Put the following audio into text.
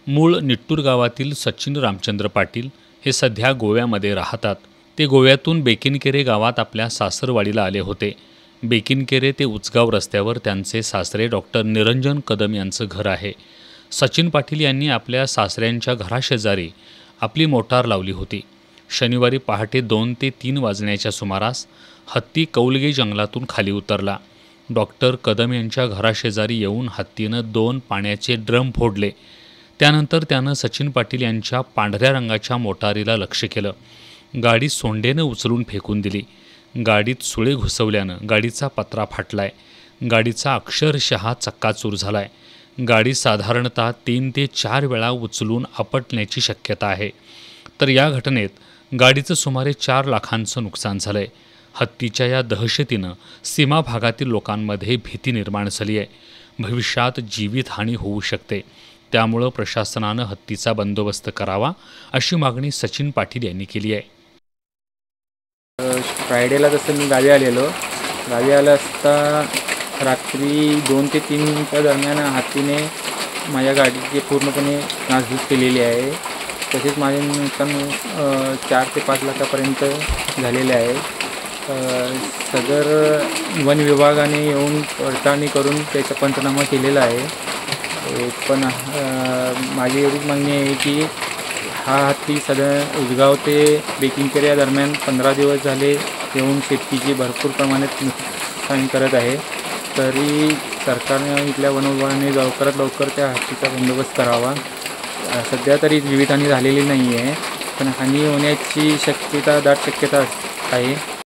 मूळ निट्टूर गावातील सचिन रामचंद्र पाटील हे सध्या गोव्यामध्ये राहतात. ते गोव्यातून बेकिनकेरे गावात आपल्या सासरवाडीला आले होते. बेकिनकेरे ते उचगाव रस्त्यावर त्यांचे सासरे डॉक्टर निरंजन कदम यांचं घर आहे. सचिन पाटील यांनी आपल्या सासऱ्यांच्या घराशेजारी आपली मोटार लावली होती. शनिवारी पहाटे 2 ते 3 वाजण्याच्या सुमारास हत्ती कौलगे जंगलातून खाली उतरला. डॉक्टर कदम यांच्या घराशेजारी येऊन हत्तीनं 2 पाण्याचे ड्रम फोडले. त्यानंतर त्यानं सचिन पाटील यांच्या पांढऱ्या रंगाच्या मोटारीला लक्ष केलं. गाडी सोंडेनं उचलून फेकून दिली. गाडीत सुळे घुसवल्यानं गाडीचा पत्रा फाटलाय. गाडीचा अक्षरशः चक्काचूर झालाय. गाडी साधारणतः 3 ते 4 वेळा उचलून आपटण्याची शक्यता आहे. तर या घटनेत गाडीचं सुमारे 4 लाखांचं नुकसान झालंय. हत्तीच्या या दहशतीनं सीमा भागातील लोकांमध्ये भीती निर्माण झाली आहे. भविष्यात जीवितहानी होऊ शकते. त्यामुळं प्रशासनानं हत्तीचा बंदोबस्त करावा अशी मागणी सचिन पाटील यांनी केली आहे. फ्रायडेला जसं मी गावी आलेलो, गावी आला असता रात्री 2 ते 3च्या दरम्यान हत्तीने माझ्या गाडीची पूर्णपणे नासधूस केलेली आहे. तसेच माझे नुकसान 4 ते 5 लाखापर्यंत झालेले आहे. सदर वन विभागाने येऊन पडताळणी करून त्याचा पंचनामा केलेला आहे. पण माझी एवढीच मागणी आहे की हा हत्ती उचगाव ते बेकिनकेरे या दरम्यान 15 दिवस झाले येऊन शेतीची भरपूर प्रमाणात नुकसान करत आहे. तरी सरकारने इथल्या वन विभागाने लवकरात लवकर त्या हत्तीचा बंदोबस्त करावा. सध्या तरी जीवितहानी झालेली नाही आहे, पण हानी होण्याची दाट शक्यता आहे.